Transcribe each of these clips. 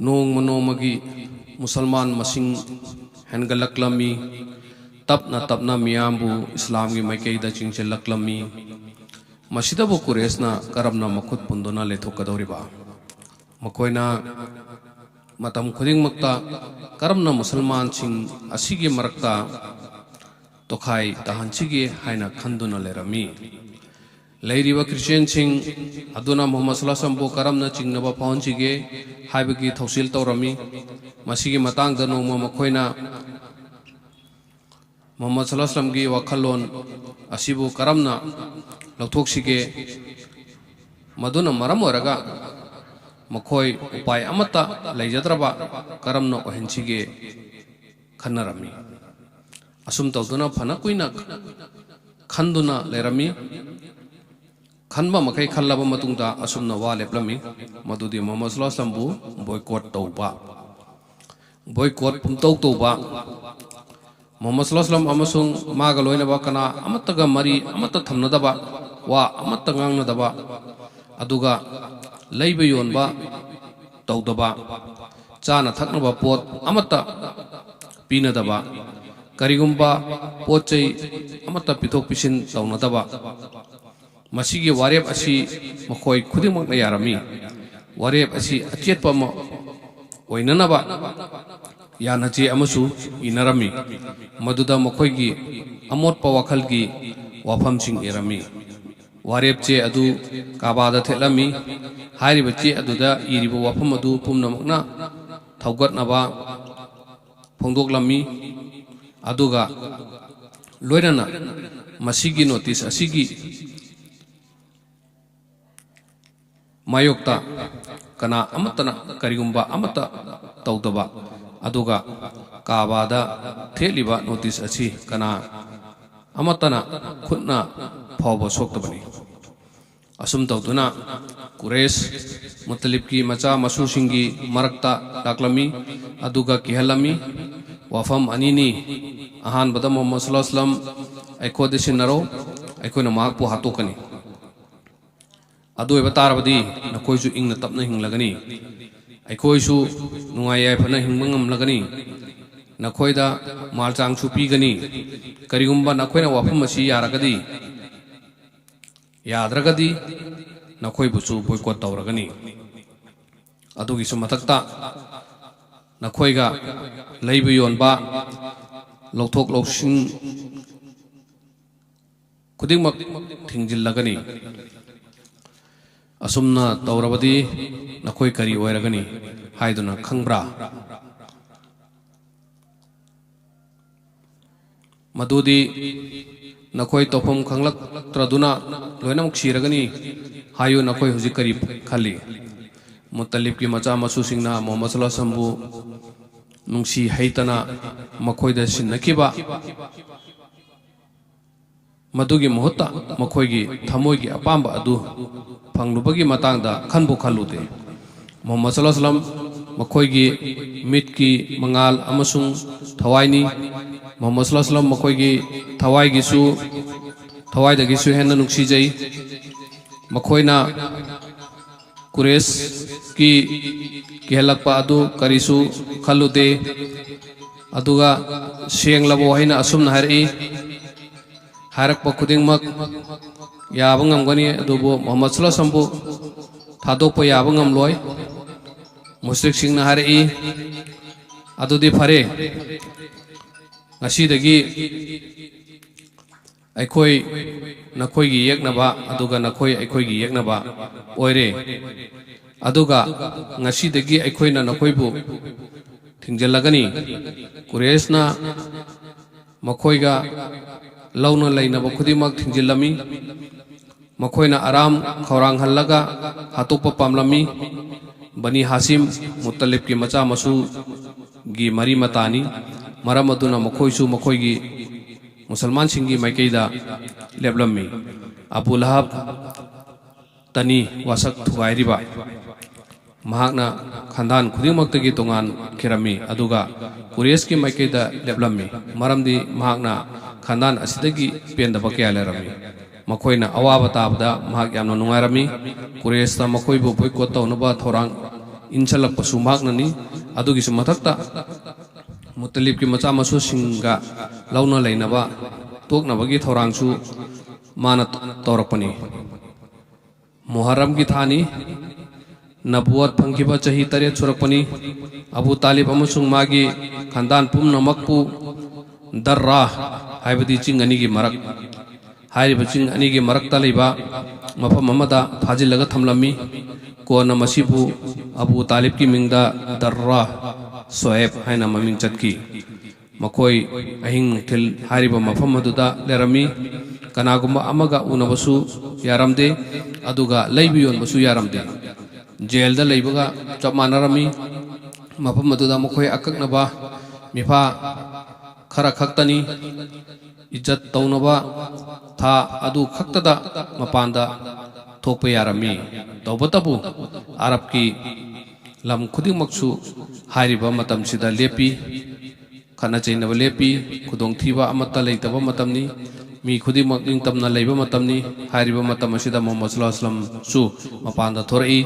नोंग नोंमगी मुसलमान मसिंग हेनगलक्लमी तपना तपना मियामबु इस्लाम की माइकैदा चिंचलक्लमी मसिदबु कुरेशना करमना मखुत पुंदुना लेथोकदौरिबा मकोइना मतम खुदिंगमक्ता करमना मुसलमान सिंग असिगी मरक्ता तोखाई तहंचिगे हाइना खंदुना लेरमी लेरिबा क्रिश्चियन सिंग अदुना मोहम्मद सल्लल्लाहु अलैहि वसल्लम करमना चिंगनबा फाउंचिगे हाइबगी थौसिल तौरमी मसिगी मतांगदा नोंमा मखोइना मोहम्मद सल्लल्लाहु अलैहि वसल्लम की वखलोन असिबु करमना लौथोक्सिगे मदुना मरम ओरगा मखोई उपाय अमता लैजद्रबा करमना ओहनसिगे खन्नरमी असुम तौदुना फना कुइना खंदुना लेरमी खनबा मखै खल्लबा मतुंगदा असुमना वा लेप्लमी मदुदि मोहम्मद सल्लल्लाहु अलैहि वसल्लम बु बॉयकॉट तौबा बॉयकॉट पुंतौ तौबा मोहम्मद सल्लल्लाहु अलैहि वसल्लम अमसुंग मागा लोइनबा कना अमत्तगा मरी अमत्ता थमनदबा वा अमत्ता गांगनदबा अदुगा लैबा योनबा तौदबा चाना थकनबा पोत अमत्ता पीनदबा करिगुंबा पोचै अमत्ता पिथोक पिसिन तौनदबा मसीगी वारेप असी मखोई खुदिमक्ना यारमी वारेप असी अचेतपा म ओइननबा यानचे अमसु इनरमी मदुदा मखोईगी अमोटपा वाखलगी वाफमसिंग एरमी वारेपचे अदु काबादा थेलमी हारिबचे अदुदा इरिबा वाफम अदु पुमनमक्ना थौगतनबा फोंदोकलमी अदुगा लोइनना मसीगी नोटिस असीगी मायोक्ता कना अमतना करिगुंबा अमता तौदबा अदुगा काबादा थेलिबा नोटिस असी कना अमतना खुदना फावबा सोक्तबनी असुम तौदुना कुरेश मुतलिब की मचा मसूसिंगी मरक्ता लाक्लमी अदुगा किहलमी वफम अनिनी अहान बदा मोहम्मद सल्लल्लाहु अलैहि वसल्लम ऐकोदिसिनरो ऐकोना माकपु हातोकनी अदुएबा तारबदी नखोइसु इंगना तपना हिंगलगनी ऐखोइसु नुंगाई याइफना हिंगबा ngamlagani नखोइदा मालचांगसु पीगनी करिगुंबा नखोइना वाफम असी यारगदी याद्रगदी नखोइबुसु बॉयकॉट तौरगनी अदुगिसु मथक्ता नखोइगा लैबा योनबा लौथोक लौसिन खुदिंगमक थिंजिल्लगनी असुमना तौरबदी नखोई करी ओइरगनी हाइदुना खंग्ब्रा मदुदी नखोई तोफम खंगलक्त्रदुना लोइनमक सिरगनी हायु नखोई हुजिक करी खली मुतलिब की मचा मसूसिंगना मोहम्मद सल्लल्लाहु अलैहि वसल्लम बु नुंसी हैतना मखोइदा सिन्नकिबा मदुगी मुहत्ता मखोइगी थमोइगी अपांबा अदु फंगलुबगी मतांगदा खनबो खलुदे मोहम्मद सल्लल्लाहु अलैहि वसल्लम मखोइगी मिटकी मंगाल अमसुंग थवाइनी मोहम्मद सल्लल्लाहु अलैहि वसल्लम मखोइगी थवाइगिसु थवाइदगिसु हेन्ना नुक्सिजै मखोइना कुरेश की केहलक्पा अदु करिसु खलुदे अदुगा सेंगलबो हैना असुमना हारई हारकपा खुदिंगमक याबा ngamgani अदुबो मोहम्मद सल्लल्लाहु अलैहि वसल्लम बु थादोकपा याबा ngamloi मुश्रिक सिंगना हारई अदुदि फरे ngasiदगी अखोई नखोईगी येकनबा अदुगा नखोई अखोईगी येकनबा ओइरे अदुगा ngasiदगी अखोइना नखोइबु थिंजलगनी कुरेशना मखोइगा लौना लैनबा खुदिमक थिंजिल्लमी मखोइना आराम खौरांग हल्लगा हातोपा पामलमी बनी हासिम मुतलिब की मचा मसू गी मरी मतानी मरम अदुना मखोइसु मखोइगी मुसलमान सिंगी माइकैदा लेबलमी अबू लहब तनी वासक थुगाइरिबा महाकना खानदान खुदिमक्तगी तोंगान खिरमी अदुगा कुरेश की माइकैदा लेबलमी मरमदी महाकना खानदान असिदगी पेंदबा कया लेरमी मखोइना अवाबा ताबदा महाक यामना नुंगाइरमी कुरेशता मखोइबु बॉयकॉट तौनबा थौरांग insalakpasu maknani adugi su mathakta Muttalib ki macha masu singa launa leinaba toknabagi thorangsu mana torakpani Muharram ki thani Nabuwat phangkiba chahi 8 surakpani Abu Talib amasung magi khandan pumnamakpu Darra haibadi ching ani gi marak hairiba ching ani gi marakta leiba mafam amada thajilaga thamlami kona masibu Abu Talib ki mingda Darra Soeb haina maming chatki makoi ahing thil hairiba mafam aduda lerami kanagumba amaga unabasu yaramde aduga leibiyon basu yaramde jail da leibaga chap manarami mafam aduda makoi akaknaba mifa khara khaktani इज्जत तौनबा था अदु खक्तदा मपांदा थोप यारमी तौबतबु अरब की lump खुदिमक्सु हारिबा मतम सिदा लेपी खना चैनब लेपी खुदोंग थीबा अमत्ता लेतबा मतमनी मी खुदिमक निंग तमना लेबा मतमनी हारिबा मतम असिदा मोहम्मद सल्लल्लाहु अलैहि वसल्लम सु मपांदा थोरई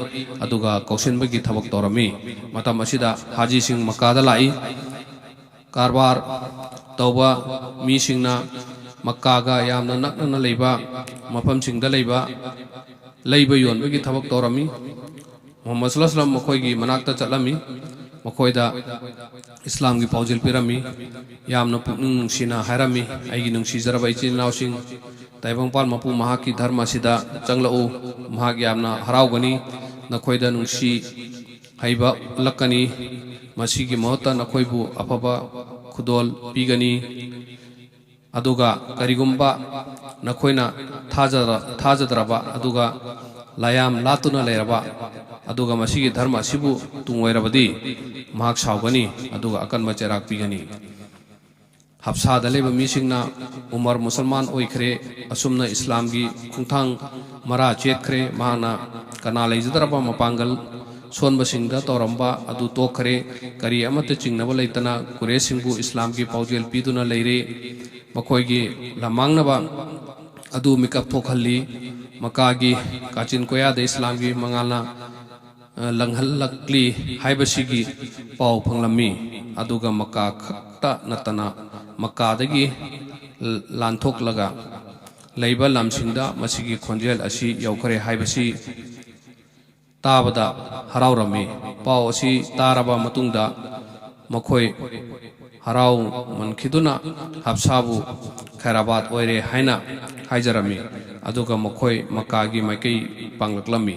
अदुगा कौशनबगी थबक तौरमी मतम असिदा हाजी सिंह मक्कादा लाई कारबार तौबा मी सिंगना मक्कागा यामना नकना लेबा मफम सिंगदा लेबा लेबा योनबगी थबक तौरमी मोहम्मद सल्लल्लाहु अलैहि वसल्लम मखोयगी मनाक्ता चलमी मखोयदा इस्लाम की पाउजिल पिरमी यामना पुकनिंग नुंगसिना हायरमी आइगी नुंगसिजरबा इचिन नावसिंग ताइबंगपाल मपु महाकी धर्म सिदा चंगलाउ महाग यामना हरावगनी नखोयदा नुंगसि हाइबा लक्कनी मसीगी महत्ता नखोयबु अफबा खुदोल पीगनी अदुगा करिगुम्बा नखोयना थाजदरबा अदुगा लायाम लातुना लेरबा अदुगा मसीगी धर्म सिबु तुंगोयरबदी महाक सावगनी अदुगा अकन चेराक पीगनी हफ्सादा लेबा मिसिंगना उमर मुसलमान ओइखरे असुमना इस्लाम की खुंथांग मरा चेतखरे महाना कना लेजदरबा मपांगल सोनबसिंगदा तौरंबा अदु तोखरे करी अमत चिंगनब लेतना कुरेसिंगबु इस्लाम की पाउजेल पीदुना लेरे मखोयगी लमांगनबा अदु मिकअप थोखल्ली मकागी काचिन कोयाद इस्लाम की मंगालना लंघल्लक्ली हाइबसिगी पाउ फंगलमी अदुगा मक्का खक्ता नतना मक्कादगी लांथोकलगा लेबा लामसिंगदा मसिगी खोंजेल असी यौखरे हाइबसी ताबदा हरावरमी पाव असी तारबा मतुंगदा मखोय हराव मनखिदुना हफ्साबु खैराबाद ओइरे हाइना हाइजरमी अदुगा मखोय मक्कागी माइकई पांगलक्लमी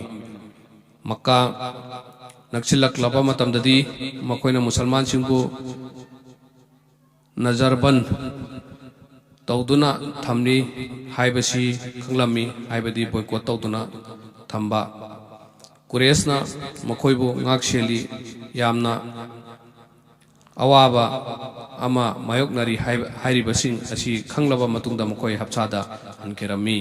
मक्का नक्सिलक्लबा मतमददी मखोयना मुसलमान सिंगबु नजरबन तौदुना थमनी हाइबसी खंगलमी हाइबदी बॉयकॉट तौदुना थंबा कुरेसना मखोयबु ngakseli yamna awaba ama mayoknari hairibasing asi khanglaba matungda mokoi hapchada ankerami